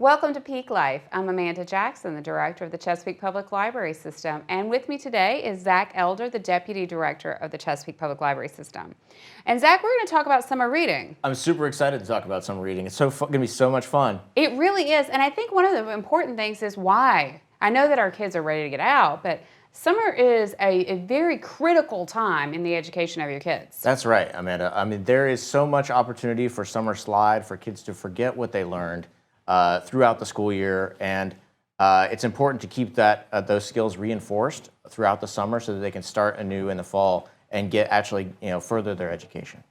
Welcome to Peak Life. I'm Amanda Jackson, the director of the Chesapeake Public Library System, and with me today is Zach Elder, the deputy director of the Chesapeake Public Library System. And Zach, we're going to talk about summer reading. I'm super excited to talk about summer reading. It's going to be so much fun. It really is, and I think one of the important things is why. I know that our kids are ready to get out, but summer is a very critical time in the education of your kids. That's right, Amanda. I mean, there is so much opportunity for summer slide, for kids to forget what they learned throughout the school year, and it's important to keep those skills reinforced throughout the summer so that they can start anew in the fall and further their education.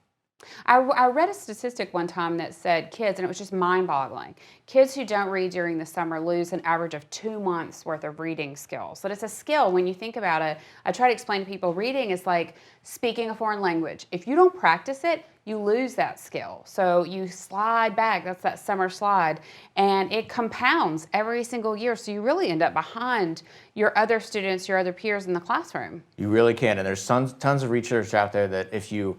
I read a statistic one time that said kids, and it was just mind-boggling, kids who don't read during the summer lose an average of 2 months worth of reading skills. But it's a skill when you think about it. I try to explain to people reading is like speaking a foreign language. If you don't practice it, you lose that skill. So you slide back, that's that summer slide, and it compounds every single year. So you really end up behind your other students, your other peers in the classroom. You really can, and there's tons of research out there that if you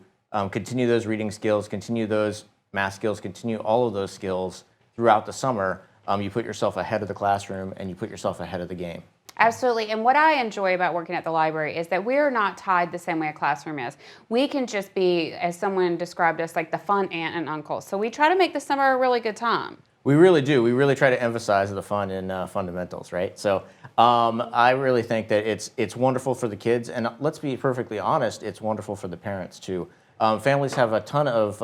continue those reading skills, continue those math skills, continue all of those skills throughout the summer, you put yourself ahead of the classroom and you put yourself ahead of the game. Absolutely, and what I enjoy about working at the library is that we're not tied the same way a classroom is. We can just be, as someone described us, like the fun aunt and uncle. So we try to make the summer a really good time. We really do. We really try to emphasize the fun in fundamentals, right? So I really think that it's wonderful for the kids, and let's be perfectly honest, it's wonderful for the parents too. Families have a ton of,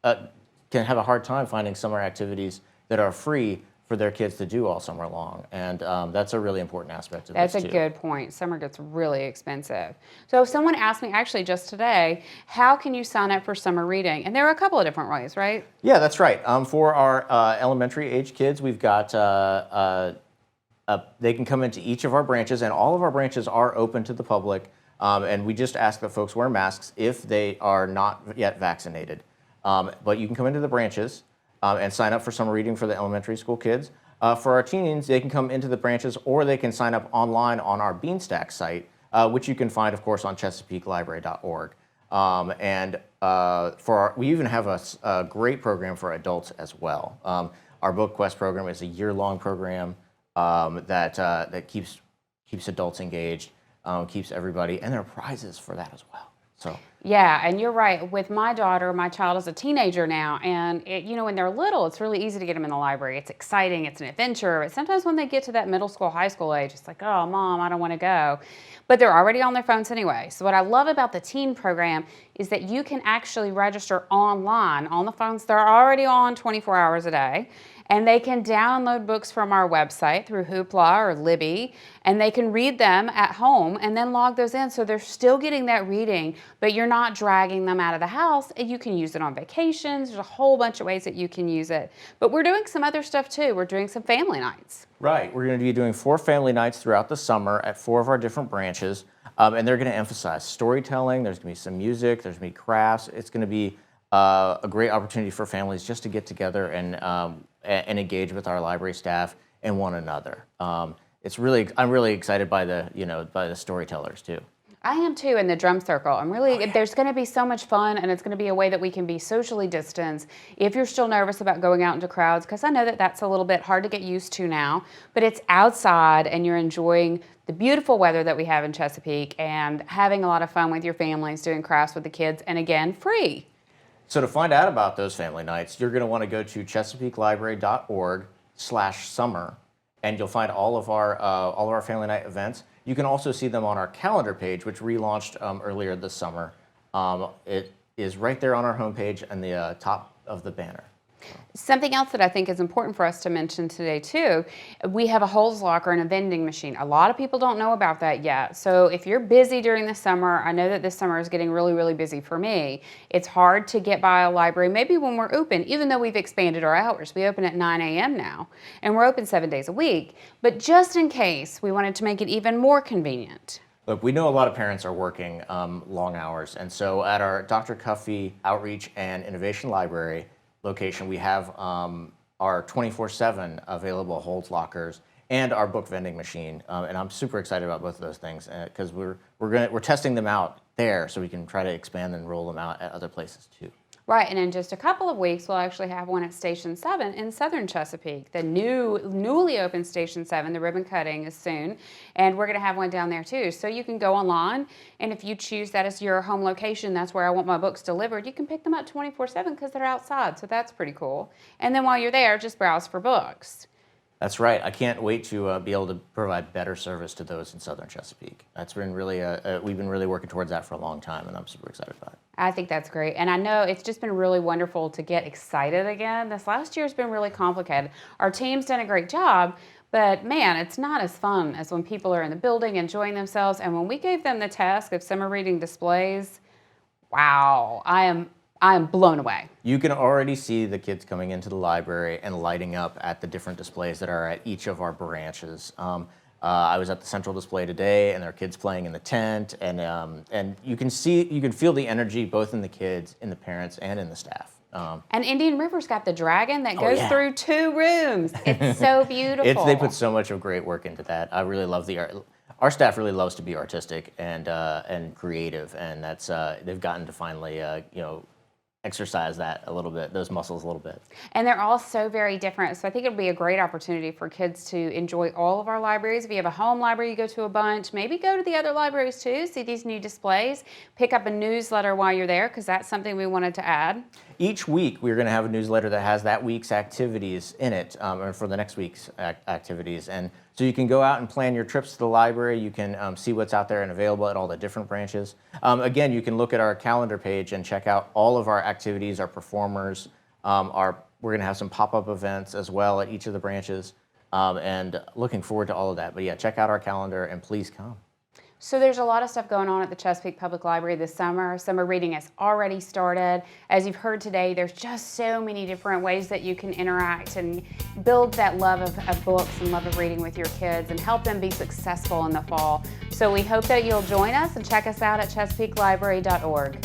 can have a hard time finding summer activities that are free for their kids to do all summer long. And that's a really important aspect of this too. That's a good point. Summer gets really expensive. So someone asked me actually just today, how can you sign up for summer reading? And there are a couple of different ways, right? Yeah, that's right. For our elementary age kids, we've got, they can come into each of our branches, and all of our branches are open to the public. And we just ask that folks wear masks if they are not yet vaccinated. But you can come into the branches and sign up for summer reading for the elementary school kids. For our teens, they can come into the branches or they can sign up online on our Beanstack site, which you can find, of course, on chesapeakelibrary.org. We even have a great program for adults as well. Our Book Quest program is a year-long program that keeps adults engaged. Keeps everybody, and there are prizes for that as well. So yeah, and you're right. With my daughter, my child is a teenager now, and when they're little, it's really easy to get them in the library. It's exciting, it's an adventure, but sometimes when they get to that middle school, high school age, it's like, oh, Mom, I don't want to go. But they're already on their phones anyway. So what I love about the teen program is that you can actually register online on the phones. They're already on 24 hours a day. And they can download books from our website through Hoopla or Libby, and they can read them at home and then log those in. So they're still getting that reading, but you're not dragging them out of the house. And you can use it on vacations. There's a whole bunch of ways that you can use it. But we're doing some other stuff too. We're doing some family nights. Right. We're going to be doing 4 family nights throughout the summer at 4 of our different branches. And they're going to emphasize storytelling. There's going to be some music. There's going to be crafts. It's going to be a great opportunity for families just to get together and engage with our library staff and one another. I'm really excited by the storytellers too. I am too, in the drum circle. There's going to be so much fun, and it's going to be a way that we can be socially distanced. If you're still nervous about going out into crowds, because I know that that's a little bit hard to get used to now, but it's outside and you're enjoying the beautiful weather that we have in Chesapeake and having a lot of fun with your families, doing crafts with the kids, and again, free. So to find out about those family nights, you're going to want to go to chesapeakelibrary.org/summer, and you'll find all of our family night events. You can also see them on our calendar page, which relaunched earlier this summer. It is right there on our homepage and the top of the banner. Something else that I think is important for us to mention today too, we have a Holes locker and a vending machine. A lot of people don't know about that yet. So if you're busy during the summer, I know that this summer is getting really, really busy for me. It's hard to get by a library, maybe when we're open, even though we've expanded our hours. We open at 9 a.m. now, and we're open 7 days a week. But just in case, we wanted to make it even more convenient. Look, we know a lot of parents are working long hours, and so at our Dr. Cuffey Outreach and Innovation Library location, we have our 24/7 available Holes lockers and our book vending machine, and I'm super excited about both of those things because we're testing them out there so we can try to expand and roll them out at other places too. Right, and in just a couple of weeks, we'll actually have one at Station 7 in southern Chesapeake. The newly opened Station 7, the ribbon cutting is soon, and we're going to have one down there too. So you can go online, and if you choose that as your home location, that's where I want my books delivered, you can pick them up 24/7 because they're outside, so that's pretty cool. And then while you're there, just browse for books. That's right. I can't wait to be able to provide better service to those in southern Chesapeake. That's been really, we've been really working towards that for a long time, and I'm super excited about it. I think that's great. And I know it's just been really wonderful to get excited again. This last year's been really complicated. Our team's done a great job, but man, it's not as fun as when people are in the building enjoying themselves. And when we gave them the task of summer reading displays, wow, I am blown away. You can already see the kids coming into the library and lighting up at the different displays that are at each of our branches. I was at the central display today, and there are kids playing in the tent, and you can feel the energy both in the kids, in the parents, and in the staff. And Indian River's got the dragon that Oh, goes yeah. through 2 rooms. It's so beautiful. They put so much of great work into that. I really love the art. Our staff really loves to be artistic and creative, and that's they've gotten to finally exercise that a little bit, those muscles a little bit. And they're all so very different. So I think it'll be a great opportunity for kids to enjoy all of our libraries. If you have a home library, you go to a bunch, maybe go to the other libraries too, see these new displays, pick up a newsletter while you're there, because that's something we wanted to add. Each week, we're going to have a newsletter that has that week's activities in it, or for the next week's activities. And so you can go out and plan your trips to the library. You can see what's out there and available at all the different branches. Again, you can look at our calendar page and check out all of our activities, our performers. We're going to have some pop-up events as well at each of the branches, and looking forward to all of that. But yeah, check out our calendar and please come. So there's a lot of stuff going on at the Chesapeake Public Library this summer. Summer reading has already started. As you've heard today, there's just so many different ways that you can interact and build that love of books and love of reading with your kids and help them be successful in the fall. So we hope that you'll join us and check us out at chesapeakelibrary.org.